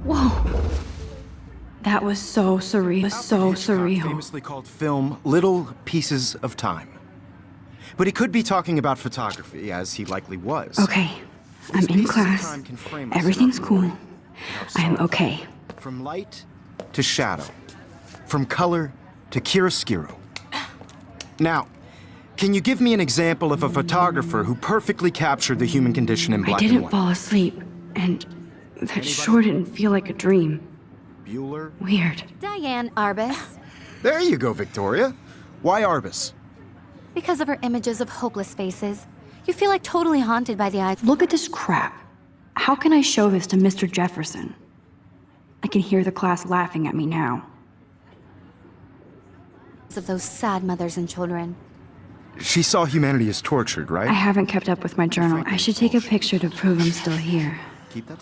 Whoa. That was so surreal. So surreal. Famously called film Little Pieces of Time. But he could be talking about photography, as he likely was. Okay. I'm in class. Everything's cool. I'm okay. From light to shadow. From color to chiaroscuro. Now, can you give me an example of a photographer who perfectly captured the human condition in black and white? I didn't fall asleep, and that sure didn't feel like a dream. Bueller? Weird. Diane Arbus. There you go, Victoria. Why Arbus? Because of her images of hopeless faces, you feel like totally haunted by the eyes. Look at this crap. How can I show this to Mr. Jefferson? I can hear the class laughing at me now. Of those sad mothers and children. She saw humanity as tortured, right? I haven't kept up with my journal. I should take a picture to prove I'm still here.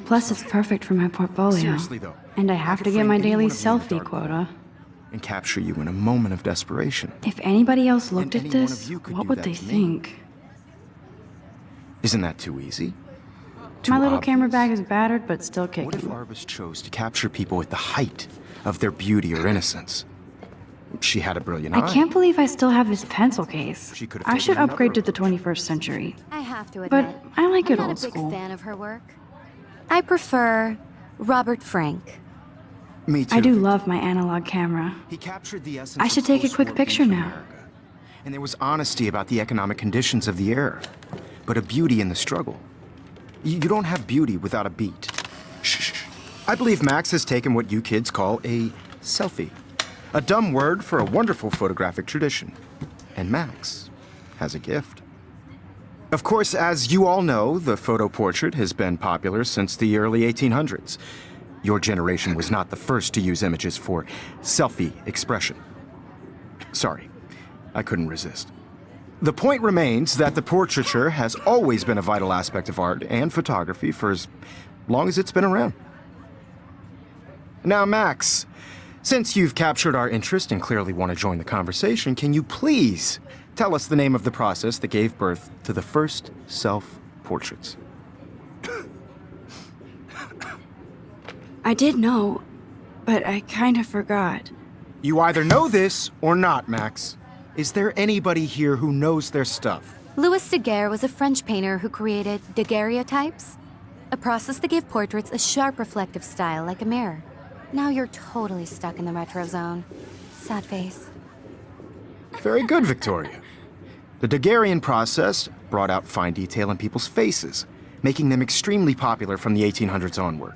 Plus, it's perfect for my portfolio. Seriously, though. And I have to get my daily selfie quota. And capture you in a moment of desperation. If anybody else looked at this, what would they think? Isn't that too easy? My little camera bag is battered, but still kicking. What if Arbus chose to capture people at the height of their beauty or innocence? She had a brilliant eye. I can't believe I still have this pencil case. I should upgrade to the 21st century. I have to admit, But I like it I'm old not a big school. fan of her work. I prefer Robert Frank. Me too. I do love my analog camera. He captured the essence I should of take a quick post-war picture beach now. America. And there was honesty about the economic conditions of the era, but a beauty in the struggle. You don't have beauty without a beat. Shh. I believe Max has taken what you kids call a selfie. A dumb word for a wonderful photographic tradition. And Max has a gift. Of course, as you all know, the photo portrait has been popular since the early 1800s. Your generation was not the first to use images for selfie expression. Sorry, I couldn't resist. The point remains that the portraiture has always been a vital aspect of art and photography for as long as it's been around. Now, Max, since you've captured our interest and clearly want to join the conversation, can you please tell us the name of the process that gave birth to the first self-portraits? I did know, but I kind of forgot. You either know this or not, Max. Is there anybody here who knows their stuff? Louis Daguerre was a French painter who created daguerreotypes, a process that gave portraits a sharp reflective style like a mirror. Now you're totally stuck in the retro zone. Sad face. Very good, Victoria. The Daguerrean process brought out fine detail in people's faces, making them extremely popular from the 1800s onward.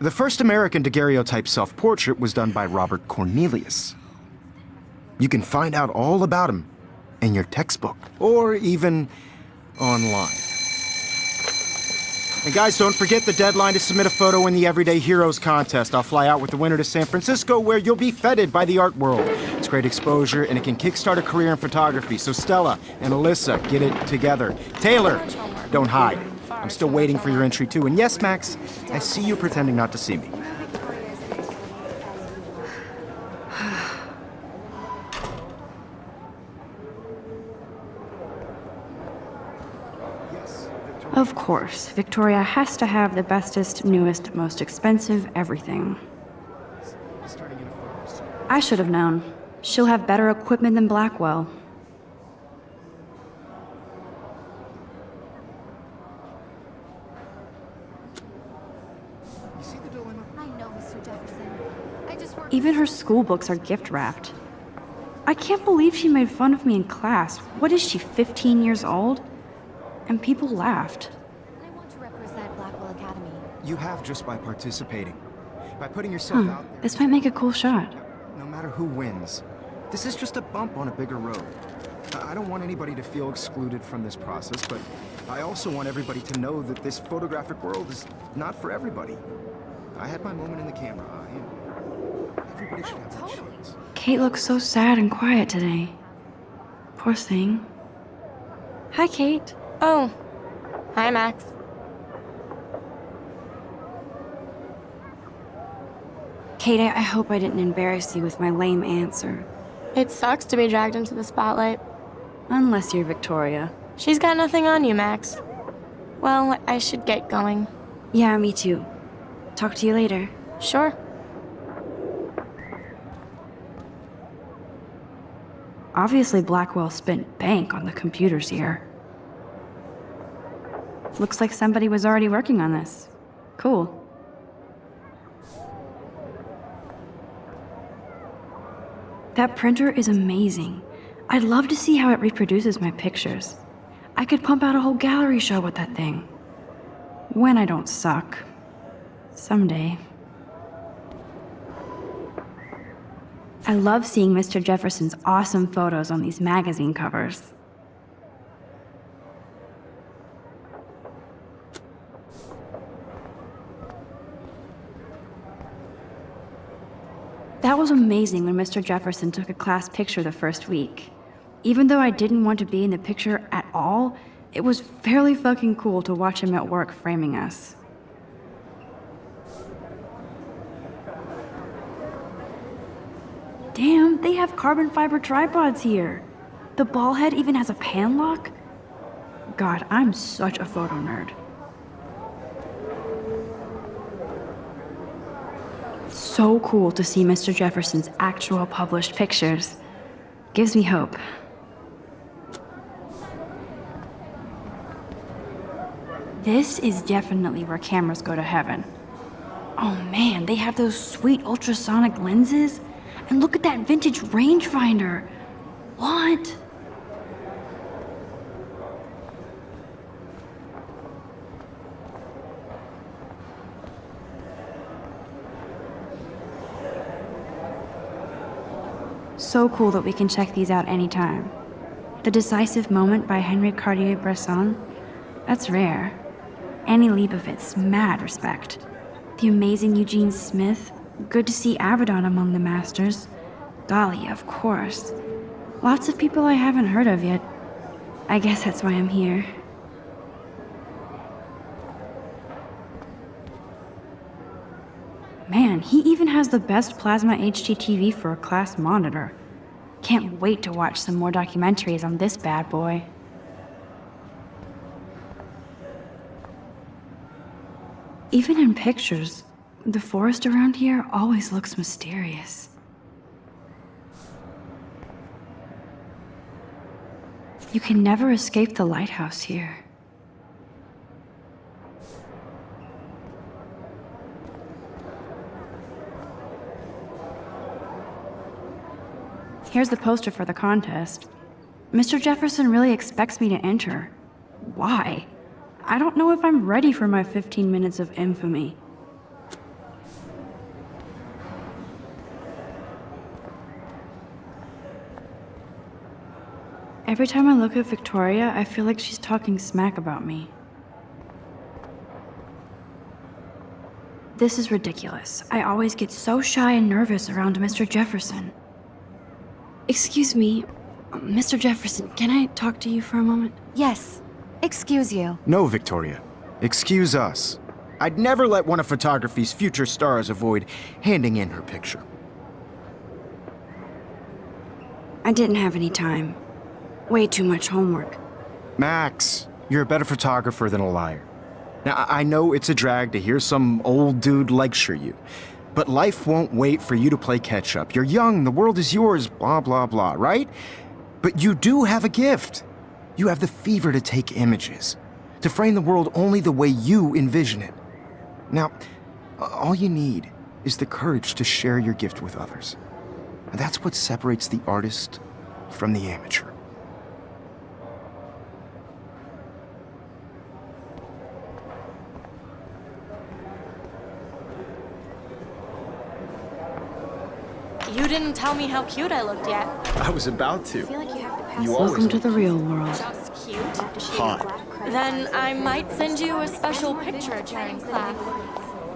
The first American daguerreotype self-portrait was done by Robert Cornelius. You can find out all about him in your textbook, or even online. And guys, don't forget the deadline to submit a photo in the Everyday Heroes contest. I'll fly out with the winner to San Francisco, where you'll be feted by the art world. It's great exposure, and it can kickstart a career in photography. So Stella and Alyssa, get it together. Taylor, don't hide. I'm still waiting for your entry, too. And yes, Max, I see you pretending not to see me. Of course, Victoria has to have the bestest, newest, most expensive everything. I should have known. She'll have better equipment than Blackwell. I know, Mr. Jefferson. I just worked. Even her school books are gift wrapped. I can't believe she made fun of me in class. What is she, 15 years old? And people laughed. I want to represent Blackwell Academy. You have just by participating. By putting yourself out there. This might make a cool shot. No matter who wins, this is just a bump on a bigger road. I don't want anybody to feel excluded from this process, but I also want everybody to know that this photographic world is not for everybody. I had my moment in the camera eye, and everybody should have that chance. Kate looks so sad and quiet today. Poor thing. Hi, Kate. Oh. Hi, Max. Kate, I hope I didn't embarrass you with my lame answer. It sucks to be dragged into the spotlight. Unless you're Victoria. She's got nothing on you, Max. Well, I should get going. Yeah, me too. Talk to you later. Sure. Obviously, Blackwell spent bank on the computers here. Looks like somebody was already working on this. Cool. That printer is amazing. I'd love to see how it reproduces my pictures. I could pump out a whole gallery show with that thing. When I don't suck. Someday. I love seeing Mr. Jefferson's awesome photos on these magazine covers. That was amazing when Mr. Jefferson took a class picture the first week. Even though I didn't want to be in the picture at all, it was fairly fucking cool to watch him at work framing us. Damn, they have carbon fiber tripods here. The ball head even has a pan lock? God, I'm such a photo nerd. So cool to see Mr. Jefferson's actual published pictures. Gives me hope. This is definitely where cameras go to heaven. Oh man, they have those sweet ultrasonic lenses. And look at that vintage rangefinder. What? So cool that we can check these out anytime. The Decisive Moment by Henry Cartier-Bresson? That's rare. Annie Leibovitz, mad respect. The amazing Eugene Smith? Good to see Avedon among the masters. Golly, of course. Lots of people I haven't heard of yet. I guess that's why I'm here. Man, he even has the best plasma HDTV for a class monitor. Can't wait to watch some more documentaries on this bad boy. Even in pictures, the forest around here always looks mysterious. You can never escape the lighthouse here. Here's the poster for the contest. Mr. Jefferson really expects me to enter. Why? I don't know if I'm ready for my 15 minutes of infamy. Every time I look at Victoria, I feel like she's talking smack about me. This is ridiculous. I always get so shy and nervous around Mr. Jefferson. Excuse me, Mr. Jefferson, can I talk to you for a moment? Yes. Excuse you. No, Victoria. Excuse us. I'd never let one of photography's future stars avoid handing in her picture. I didn't have any time. Way too much homework. Max, you're a better photographer than a liar. Now, I know it's a drag to hear some old dude lecture you, but life won't wait for you to play catch-up. You're young, the world is yours, blah, blah, blah, right? But you do have a gift. You have the fever to take images, to frame the world only the way you envision it. Now, all you need is the courage to share your gift with others. And that's what separates the artist from the amateur. You didn't tell me how cute I looked yet. I was about to. Welcome to the real world. Just cute. Hot. Then I might send you a special picture during class.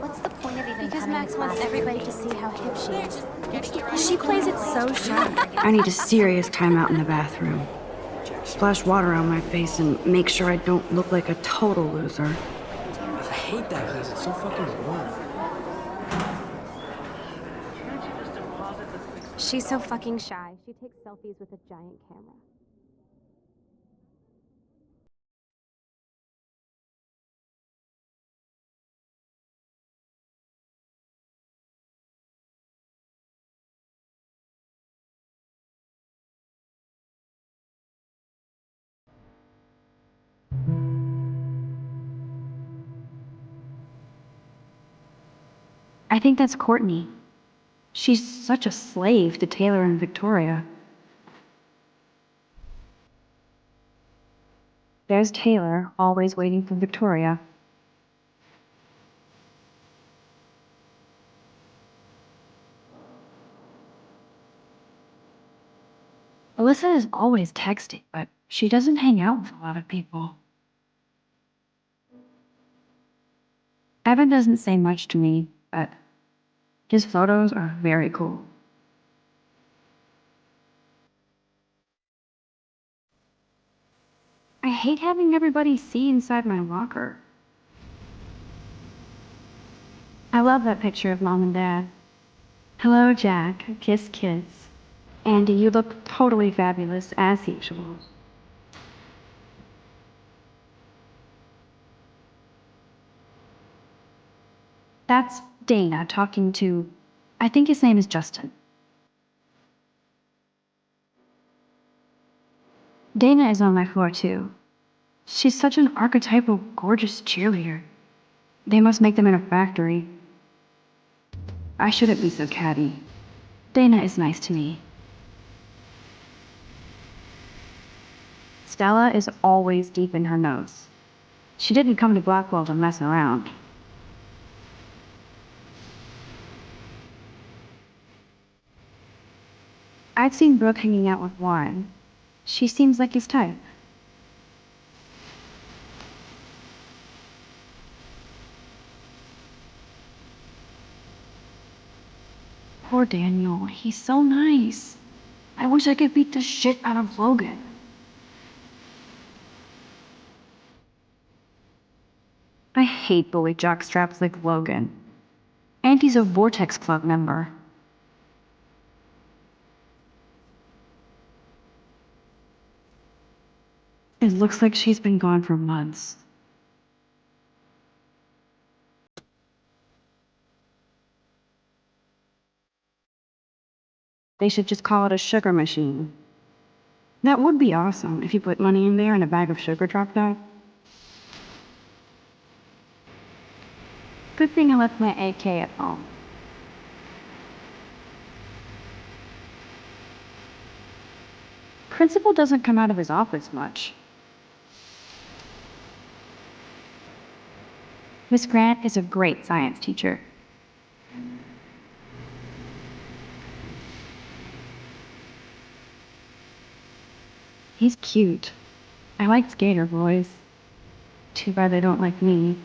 What's the point of even Because coming Max to wants class? everybody to see how hip she is. She plays it so shy. I need a serious timeout in the bathroom. Splash water on my face and make sure I don't look like a total loser. I hate that because it's so fucking warm. She's so fucking shy. She takes selfies with a giant camera. I think that's Courtney. She's such a slave to Taylor and Victoria. There's Taylor, always waiting for Victoria. Alyssa is always texting, but she doesn't hang out with a lot of people. Evan doesn't say much to me, but his photos are very cool. I hate having everybody see inside my locker. I love that picture of Mom and Dad. Hello, Jack. Kiss, kiss. Andy, you look totally fabulous, as usual. That's Dana talking to... I think his name is Justin. Dana is on my floor, too. She's such an archetypal, gorgeous cheerleader. They must make them in a factory. I shouldn't be so catty. Dana is nice to me. Stella is always deep in her notes. She didn't come to Blackwell to mess around. I've seen Brooke hanging out with Warren. She seems like his type. Poor Daniel, he's so nice. I wish I could beat the shit out of Logan. I hate bully jockstraps like Logan. And he's a Vortex Club member. It looks like she's been gone for months. They should just call it a sugar machine. That would be awesome if you put money in there and a bag of sugar dropped out. Good thing I left my AK at home. Principal doesn't come out of his office much. Miss Grant is a great science teacher. He's cute. I like skater boys. Too bad they don't like me.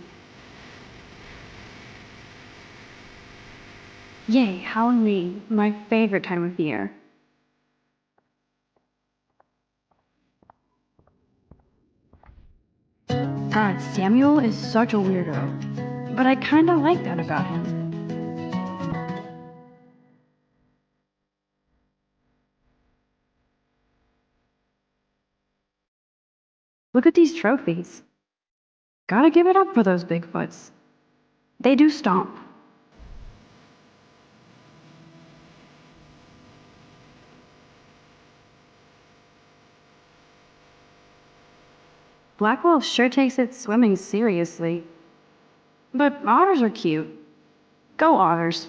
Yay, Halloween, my favorite time of year. God, Samuel is such a weirdo, but I kinda like that about him. Look at these trophies. Gotta give it up for those Bigfoots. They do stomp. Blackwell sure takes its swimming seriously. But otters are cute. Go otters.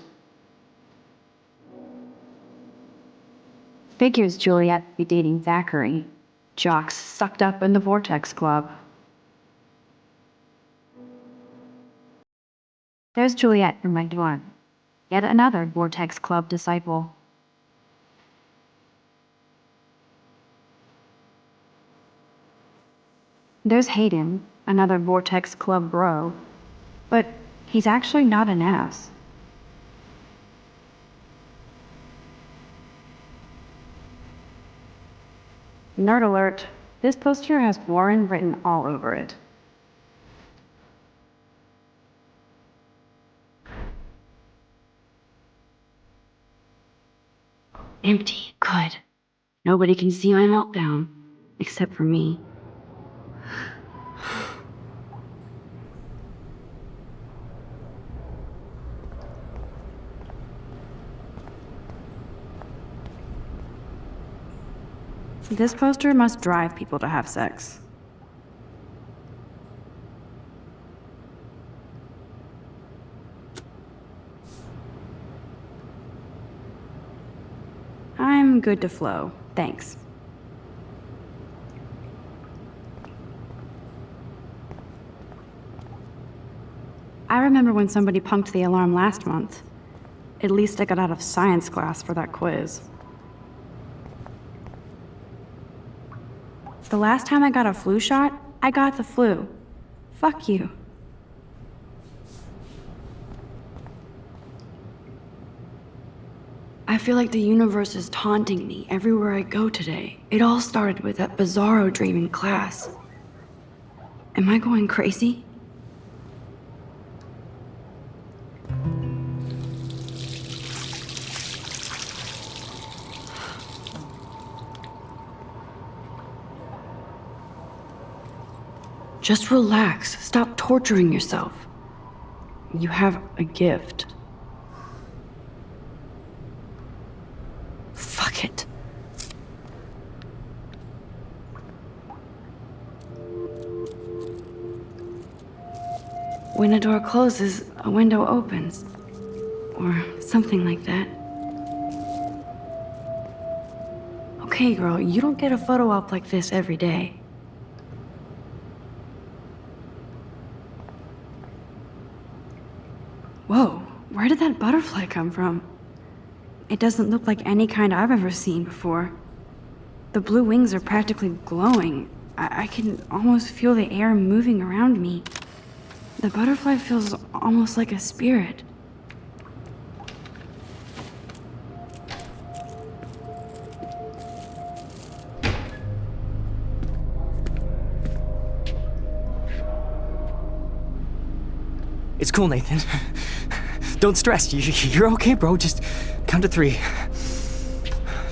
Figures Juliet be dating Zachary. Jocks sucked up in the Vortex Club. There's Juliet from my dorm. Yet another Vortex Club disciple. There's Hayden, another Vortex Club bro. But he's actually not an ass. Nerd alert, this poster has Warren written all over it. Empty, good. Nobody can see my meltdown, except for me. This poster must drive people to have sex. I'm good to flow. Thanks. I remember when somebody punked the alarm last month. At least I got out of science class for that quiz. The last time I got a flu shot, I got the flu. Fuck you. I feel like the universe is taunting me everywhere I go today. It all started with that bizarro dream in class. Am I going crazy? Just relax. Stop torturing yourself. You have a gift. Fuck it. When a door closes, a window opens. Or something like that. Okay, girl, you don't get a photo op like this every day. Whoa, where did that butterfly come from? It doesn't look like any kind I've ever seen before. The blue wings are practically glowing. I can almost feel the air moving around me. The butterfly feels almost like a spirit. It's cool, Nathan. Don't stress. You're okay, bro. Just count to 3.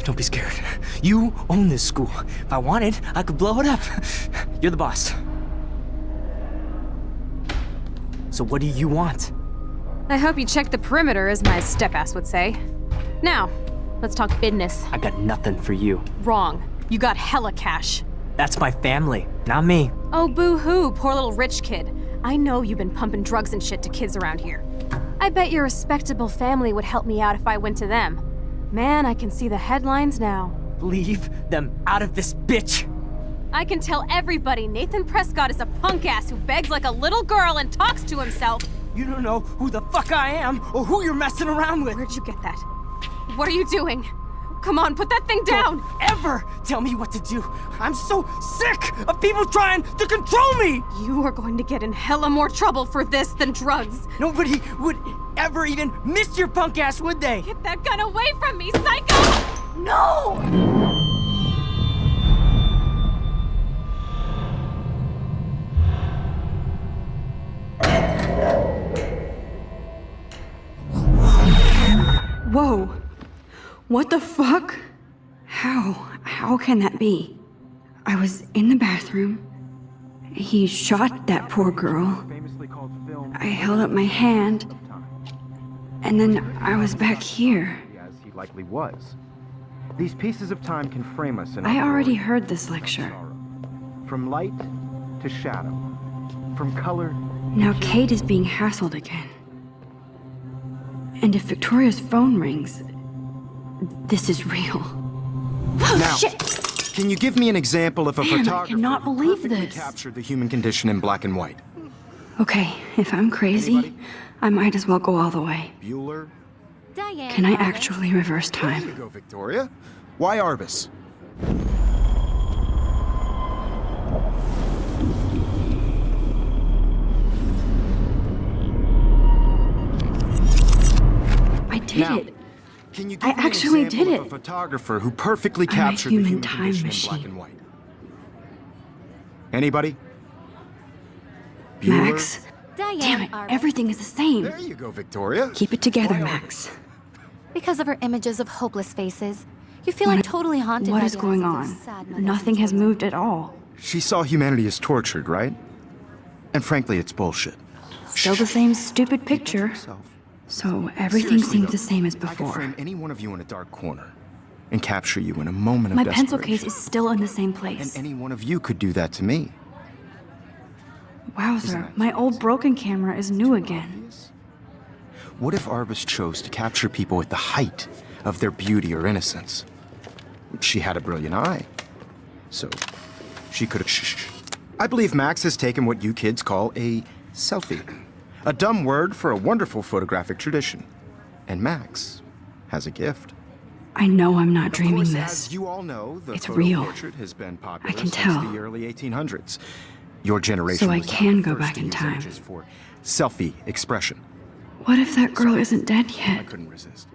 Don't be scared. You own this school. If I wanted, I could blow it up. You're the boss. So what do you want? I hope you checked the perimeter, as my step-ass would say. Now, let's talk business. I got nothing for you. Wrong. You got hella cash. That's my family, not me. Oh, boo-hoo, poor little rich kid. I know you've been pumping drugs and shit to kids around here. I bet your respectable family would help me out if I went to them. Man, I can see the headlines now. Leave them out of this bitch! I can tell everybody Nathan Prescott is a punk ass who begs like a little girl and talks to himself. You don't know who the fuck I am or who you're messing around with. Where'd you get that? What are you doing? Come on, put that thing down! Don't ever tell me what to do. I'm so sick of people trying to control me! You are going to get in hella more trouble for this than drugs. Nobody would ever even miss your punk ass, would they? Get that gun away from me, psycho! No! Whoa. What the fuck? How can that be? I was in the bathroom. He shot that poor girl. I held up my hand. And then I was back here. As he likely was. These pieces of time can frame us in I already heard this lecture. From light to shadow. From color. Now Kate is being hassled again. And if Victoria's phone rings, this is real. Now, Shit! can you give me an example of a Man, I photographer cannot who believe perfectly this. captured the human condition in black and white? Okay, if I'm crazy, Anybody? I might as well go all the way. Bueller? Diane. Can I Arbus. actually reverse There you time? go, Victoria. Why Arbus? I did Now, it. Can you give I me an actually example did of a it. photographer who perfectly I'm a captured the human human time condition in machine. black and white? Anybody? Bueller? Max? Diane Damn it, Arbus. everything is the same. There you go, Victoria. Keep it together, Why Max. Because of her images of hopeless faces, you feel like totally haunted What by is the going eyes of on? those sad mothers Nothing and has children. moved at all. She saw humanity as tortured, right? And frankly, it's bullshit. Still the same stupid picture. Yourself. So everything Seriously, seems though, the same as I could before. frame any one of you in a dark corner and capture you in a moment of My desperation. pencil case is still in the same And place. any one of you could do that to me. Wowzer, my old broken camera is new again. What if Arbus chose to capture people at the height of their beauty or innocence? she had a brilliant eye. So, she could have... I believe Max has taken what you kids call a selfie. A dumb word for a wonderful photographic tradition. And Max has a gift. I know I'm not dreaming Of course, this. as you all know, the It's photo real. portrait has been popular I can since tell. the early 1800s. Your generation So I was not can the go first back to in use time. images for selfie expression. What if that girl isn't dead I yet? couldn't resist.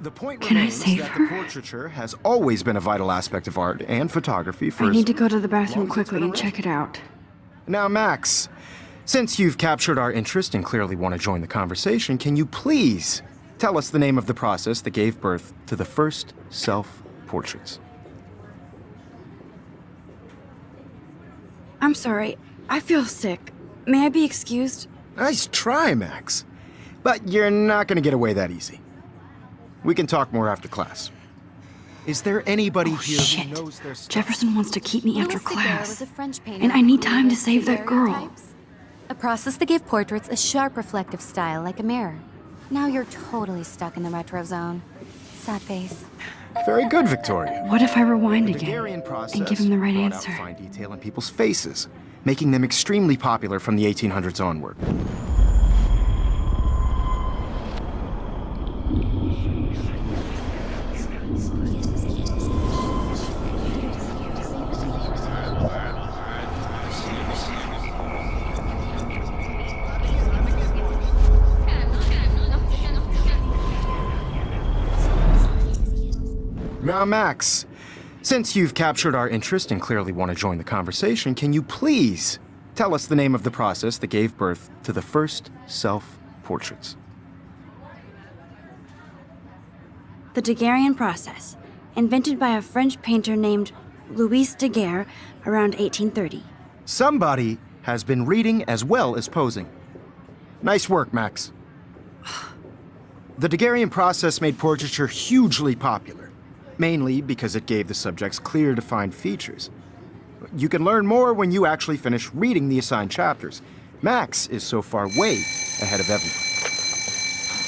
The point Can I remains save that her? the portraiture has always been a vital aspect of art and photography for I as need to go to the bathroom long as it's quickly been and check it out. Now, Max, since you've captured our interest and clearly want to join the conversation, can you please tell us the name of the process that gave birth to the first self-portraits? I'm sorry. I feel sick. May I be excused? Nice try, Max. But you're not going to get away that easy. We can talk more after class. Is there anybody Oh, here shit. who knows their stuff? Jefferson wants to keep me after Louis Daguerre class. was a French painter And I who need time to created save that girl. daguerreotypes, a process that gave portraits a sharp reflective style like a mirror. Now you're totally stuck in the retro zone. Sad face. Very good, Victoria. What if I rewind The again Daguerrean process and give him the right brought answer? out fine detail in people's faces, making them extremely popular from the 1800s onward. Now, Max, since you've captured our interest and clearly want to join the conversation, can you please tell us the name of the process that gave birth to the first self-portraits? The Daguerrean process, invented by a French painter named Louis Daguerre around 1830. Somebody has been reading as well as posing. Nice work, Max. The Daguerrean process made portraiture hugely popular, mainly because it gave the subjects clear, defined features. You can learn more when you actually finish reading the assigned chapters. Max is so far way ahead of everyone.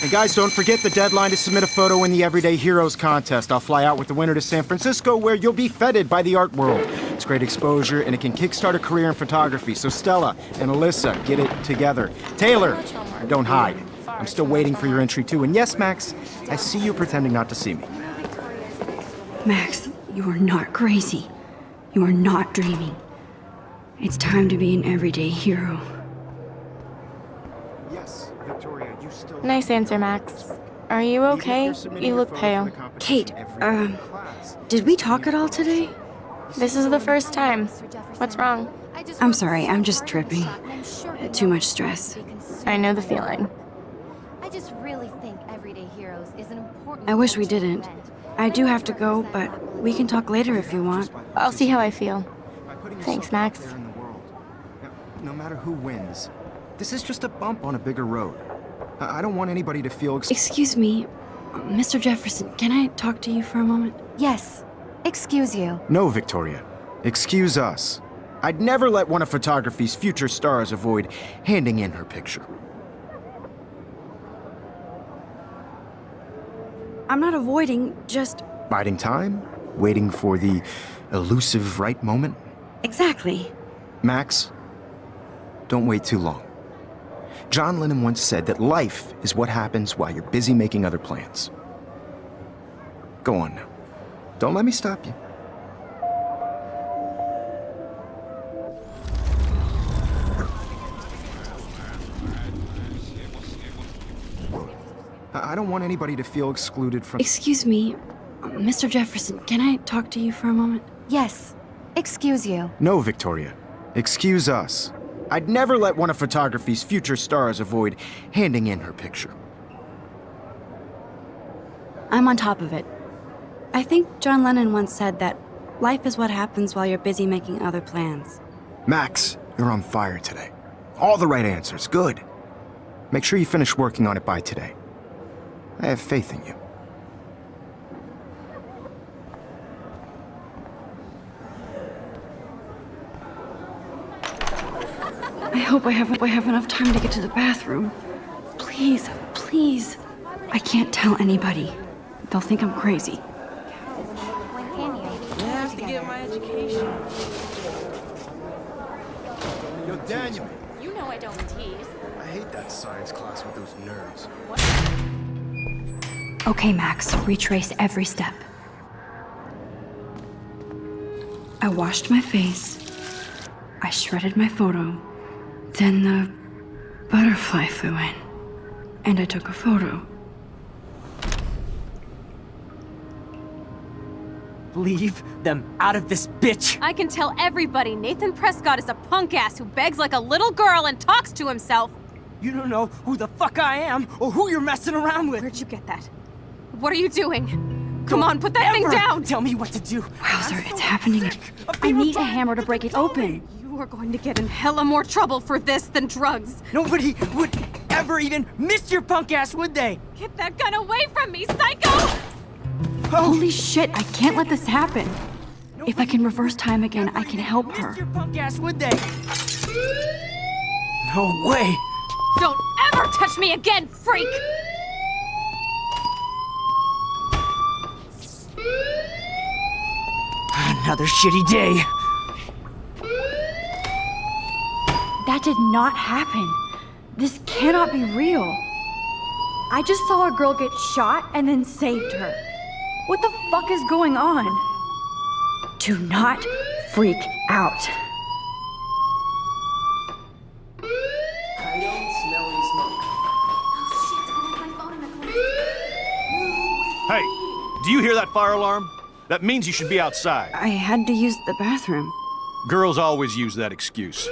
And guys, don't forget the deadline to submit a photo in the Everyday Heroes contest. I'll fly out with the winner to San Francisco, where you'll be feted by the art world. It's great exposure, and it can kickstart a career in photography. So Stella and Alyssa, get it together. Taylor, don't hide. I'm still waiting for your entry too. And yes, Max, I see you pretending not to see me. Max, you are not crazy. You are not dreaming. It's time to be an everyday hero. Yes, Victoria, you still... Nice answer, Max. Are you okay? You look pale. Kate, did we talk at all today? This is the first time. What's wrong? I'm sorry, I'm just tripping. Too much stress. I know the feeling. I just really think Everyday Heroes is an important. I wish we didn't. I do have to go, but we can talk later if you want. I'll see how I feel. By putting Thanks, yourself Max. out there in the world. No matter who wins, this is just a bump on a bigger road. I don't want anybody to feel... Excuse me, Mr. Jefferson, can I talk to you for a moment? Yes. Excuse you. No, Victoria. Excuse us. I'd never let one of photography's future stars avoid handing in her picture. I'm not avoiding, just... Biding time? Waiting for the elusive right moment? Exactly. Max, don't wait too long. John Lennon once said that life is what happens while you're busy making other plans. Go on now. Don't let me stop you. I don't want anybody to feel excluded from... Excuse me, Mr. Jefferson, can I talk to you for a moment? Yes. Excuse you. No, Victoria. Excuse us. I'd never let one of photography's future stars avoid handing in her picture. I'm on top of it. I think John Lennon once said that life is what happens while you're busy making other plans. Max, you're on fire today. All the right answers. Good. Make sure you finish working on it by today. I have faith in you. I hope I have enough time to get to the bathroom. Please, please. I can't tell anybody. They'll think I'm crazy. When can education. Yo, Daniel. You know I don't tease. I hate that science class with those nerds. Okay, Max, retrace every step. I washed my face. I shredded my photo. Then the butterfly flew in. And I took a photo. Leave them out of this bitch! I can tell everybody Nathan Prescott is a punk ass who begs like a little girl and talks to himself. You don't know who the fuck I am or who you're messing around with. Where'd you get that? What are you doing? Come on, put that thing down! Tell me what to do. Wowzer, it's happening. I need a hammer to break it open. You are going to get in hella more trouble for this than drugs. Nobody would ever even miss your punk ass, would they? Get that gun away from me, psycho! Holy shit, I can't let this happen. If I can reverse time again, I can help her. Miss your punk ass, would they? No way. Don't ever touch me again, freak! Another shitty day. That did not happen. This cannot be real. I just saw a girl get shot and then saved her. What the fuck is going on? Do not freak out. Hey, do you hear that fire alarm? That means you should be outside. I had to use the bathroom. Girls always use that excuse.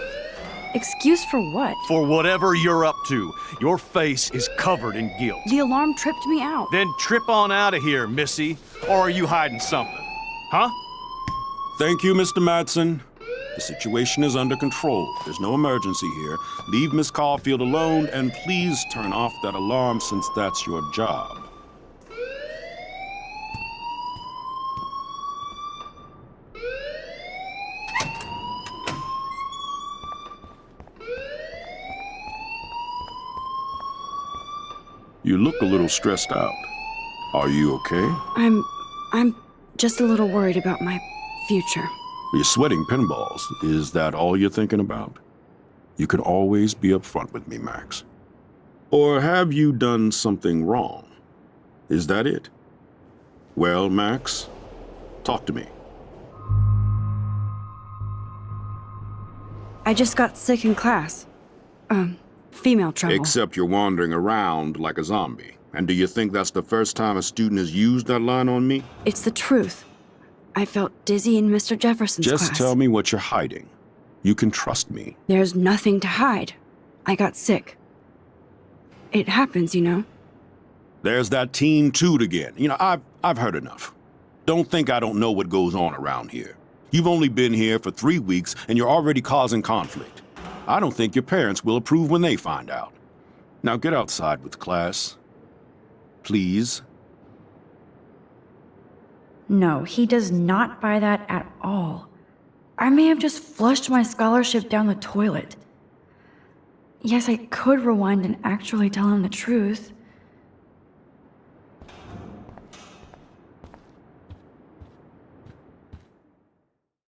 Excuse for what? For whatever you're up to, your face is covered in guilt. The alarm tripped me out. Then trip on out of here, Missy. Or are you hiding something? Huh? Thank you, Mr. Madsen. The situation is under control. There's no emergency here. Leave Miss Caulfield alone, and please turn off that alarm since that's your job. You look a little stressed out. Are you okay? I'm just a little worried about my future. You're sweating pinballs. Is that all you're thinking about? You can always be upfront with me, Max. Or have you done something wrong? Is that it? Well, Max, talk to me. I just got sick in class. Female trouble. Except you're wandering around like a zombie. And do you think that's the first time a student has used that line on me? It's the truth. I felt dizzy in Mr. Jefferson's class. Just tell me what you're hiding. You can trust me. There's nothing to hide. I got sick. It happens, you know. There's that teen toot again. You know, I've heard enough. Don't think I don't know what goes on around here. You've only been here for 3 weeks and you're already causing conflict. I don't think your parents will approve when they find out. Now get outside with class. Please. No, he does not buy that at all. I may have just flushed my scholarship down the toilet. Yes, I could rewind and actually tell him the truth.